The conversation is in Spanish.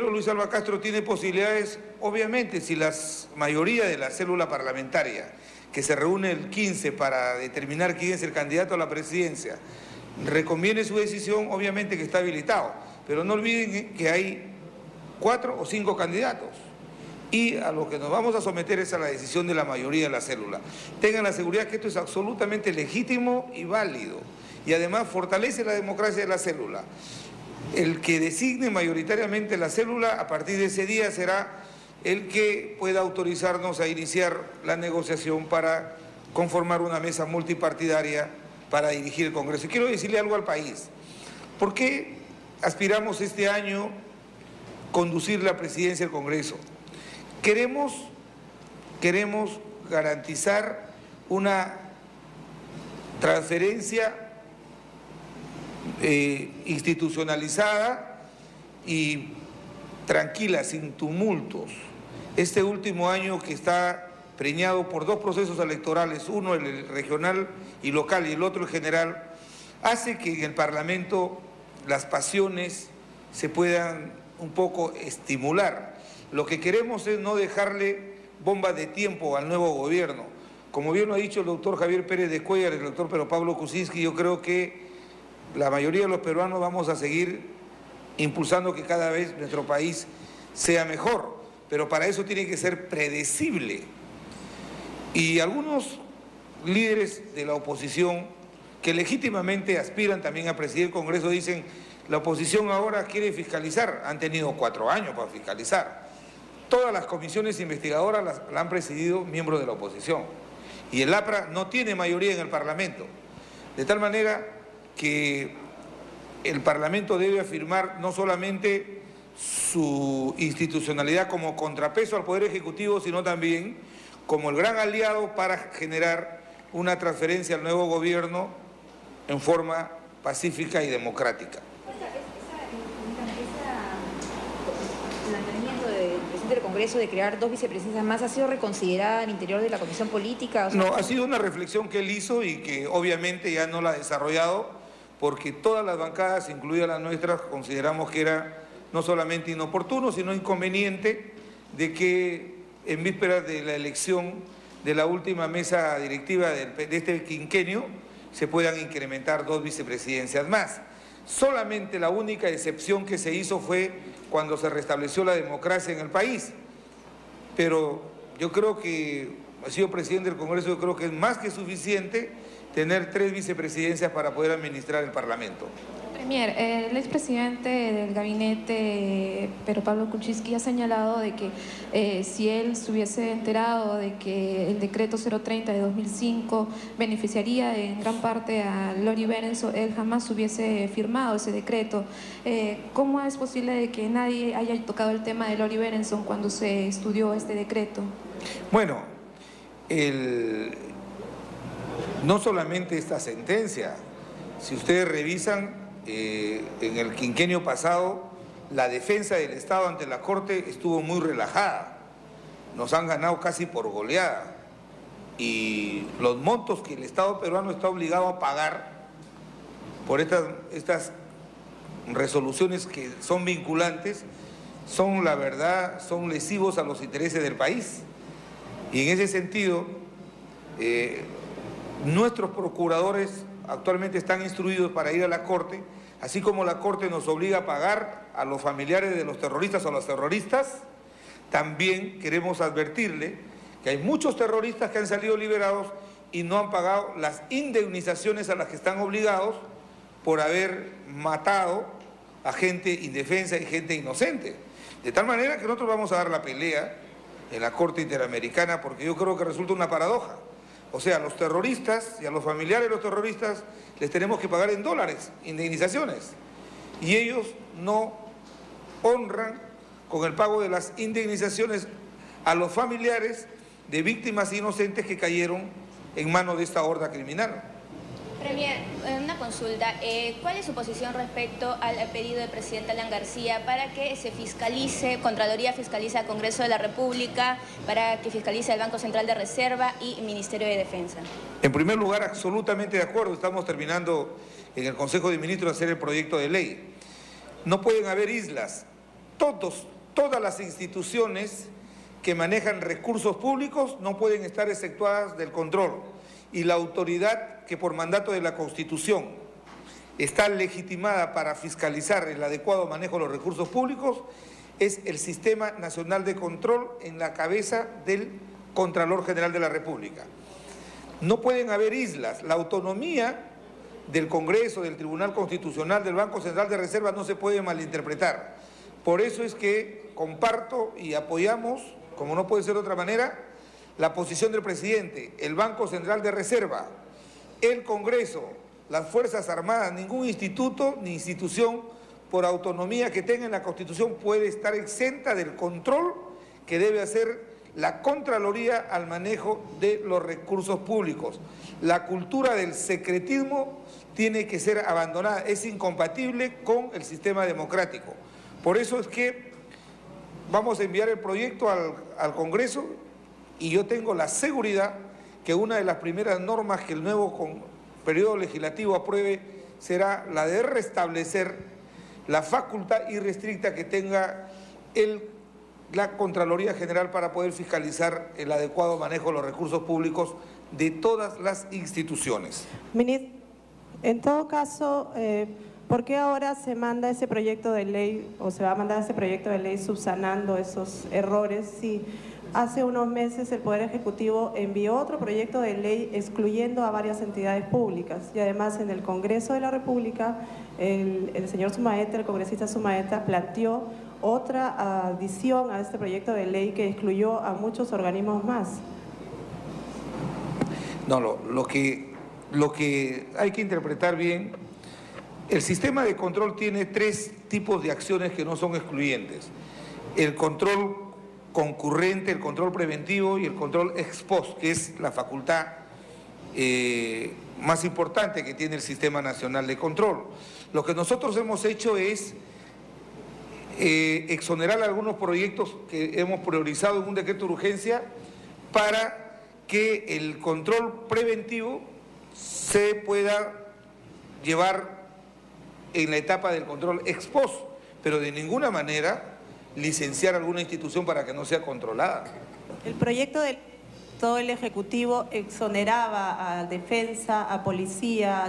Luis Alva Castro tiene posibilidades, obviamente, si la mayoría de la célula parlamentaria, que se reúne el 15 para determinar quién es el candidato a la presidencia, reconviene su decisión, obviamente que está habilitado. Pero no olviden que hay 4 o 5 candidatos. Y a lo que nos vamos a someter es a la decisión de la mayoría de la célula. Tengan la seguridad que esto es absolutamente legítimo y válido. Y además fortalece la democracia de la célula. El que designe mayoritariamente la célula, a partir de ese día será el que pueda autorizarnos a iniciar la negociación para conformar una mesa multipartidaria para dirigir el Congreso. Y quiero decirle algo al país. ¿Por qué aspiramos este año conducir la presidencia del Congreso? Queremos garantizar una transferencia institucionalizada y tranquila, sin tumultos. Este último año que está preñado por 2 procesos electorales, uno el regional y local y el otro el general, hace que en el Parlamento las pasiones se puedan un poco estimular. Lo que queremos es no dejarle bomba de tiempo al nuevo gobierno. Como bien lo ha dicho el doctor Javier Pérez de Cuéllar, el doctor Pedro Pablo Kuczynski, yo creo que la mayoría de los peruanos vamos a seguir impulsando que cada vez nuestro país sea mejor, pero para eso tiene que ser predecible. Y algunos líderes de la oposición que legítimamente aspiran también a presidir el Congreso dicen: la oposición ahora quiere fiscalizar, han tenido 4 años para fiscalizar. Todas las comisiones investigadoras la han presidido miembros de la oposición y el APRA no tiene mayoría en el Parlamento, de tal manera que el Parlamento debe afirmar no solamente su institucionalidad como contrapeso al Poder Ejecutivo, sino también como el gran aliado para generar una transferencia al nuevo gobierno en forma pacífica y democrática. El planteamiento del presidente del Congreso de crear 2 vicepresidencias más, ¿ha sido reconsiderada al interior de la Comisión Política? O sea, no, ha sido una reflexión que él hizo y que obviamente ya no la ha desarrollado, porque todas las bancadas, incluidas las nuestras, consideramos que era no solamente inoportuno, sino inconveniente de que en vísperas de la elección de la última mesa directiva de este quinquenio se puedan incrementar 2 vicepresidencias más. Solamente la única excepción que se hizo fue cuando se restableció la democracia en el país. Pero yo creo que, ha sido presidente del Congreso, yo creo que es más que suficiente tener 3 vicepresidencias para poder administrar el Parlamento. Premier, el expresidente del gabinete, Pedro Pablo Kuczynski, ha señalado de que si él se hubiese enterado de que el decreto 030 de 2005 beneficiaría en gran parte a Lori Berenson, él jamás hubiese firmado ese decreto. ¿Cómo es posible de que nadie haya tocado el tema de Lori Berenson cuando se estudió este decreto? Bueno, no solamente esta sentencia, si ustedes revisan, en el quinquenio pasado la defensa del Estado ante la Corte estuvo muy relajada, nos han ganado casi por goleada y los montos que el Estado peruano está obligado a pagar por estas resoluciones que son vinculantes son, la verdad, son lesivos a los intereses del país. Y en ese sentido, nuestros procuradores actualmente están instruidos para ir a la Corte, así como la Corte nos obliga a pagar a los familiares de los terroristas o a los terroristas. También queremos advertirle que hay muchos terroristas que han salido liberados y no han pagado las indemnizaciones a las que están obligados por haber matado a gente indefensa y gente inocente. De tal manera que nosotros vamos a dar la pelea en la Corte Interamericana, porque yo creo que resulta una paradoja. O sea, a los terroristas y a los familiares de los terroristas les tenemos que pagar en dólares, indemnizaciones. Y ellos no honran con el pago de las indemnizaciones a los familiares de víctimas inocentes que cayeron en manos de esta horda criminal. Premier, una consulta. ¿Cuál es su posición respecto al pedido del presidente Alan García para que se fiscalice, Contraloría fiscalice al Congreso de la República, para que fiscalice al Banco Central de Reserva y Ministerio de Defensa? En primer lugar, absolutamente de acuerdo. Estamos terminando en el Consejo de Ministros de hacer el proyecto de ley. No pueden haber islas todas las instituciones que manejan recursos públicos no pueden estar exceptuadas del control, y la autoridad que por mandato de la Constitución está legitimada para fiscalizar el adecuado manejo de los recursos públicos es el Sistema Nacional de Control en la cabeza del Contralor General de la República. No pueden haber islas. La autonomía del Congreso, del Tribunal Constitucional, del Banco Central de Reserva no se puede malinterpretar. Por eso es que comparto y apoyamos, como no puede ser de otra manera, la posición del presidente. El Banco Central de Reserva, el Congreso, las Fuerzas Armadas, ningún instituto ni institución por autonomía que tenga en la Constitución puede estar exenta del control que debe hacer la Contraloría al manejo de los recursos públicos. La cultura del secretismo tiene que ser abandonada, es incompatible con el sistema democrático. Por eso es que vamos a enviar el proyecto al Congreso, y yo tengo la seguridad que una de las primeras normas que el nuevo periodo legislativo apruebe será la de restablecer la facultad irrestricta que tenga la Contraloría General para poder fiscalizar el adecuado manejo de los recursos públicos de todas las instituciones. Ministro, en todo caso, ¿por qué ahora se manda ese proyecto de ley, o se va a mandar ese proyecto de ley subsanando esos errores, si hace unos meses el Poder Ejecutivo envió otro proyecto de ley excluyendo a varias entidades públicas? Y además en el Congreso de la República el señor Sumaeta, el congresista Sumaeta, planteó otra adición a este proyecto de ley que excluyó a muchos organismos más. No, lo que hay que interpretar bien, el sistema de control tiene tres tipos de acciones que no son excluyentes: el control concurrente, el control preventivo y el control ex post, que es la facultad más importante que tiene el Sistema Nacional de Control. Lo que nosotros hemos hecho es exonerar algunos proyectos que hemos priorizado en un decreto de urgencia para que el control preventivo se pueda llevar en la etapa del control ex post, pero de ninguna manera licenciar alguna institución para que no sea controlada. El proyecto de todo el Ejecutivo exoneraba a defensa, a policía,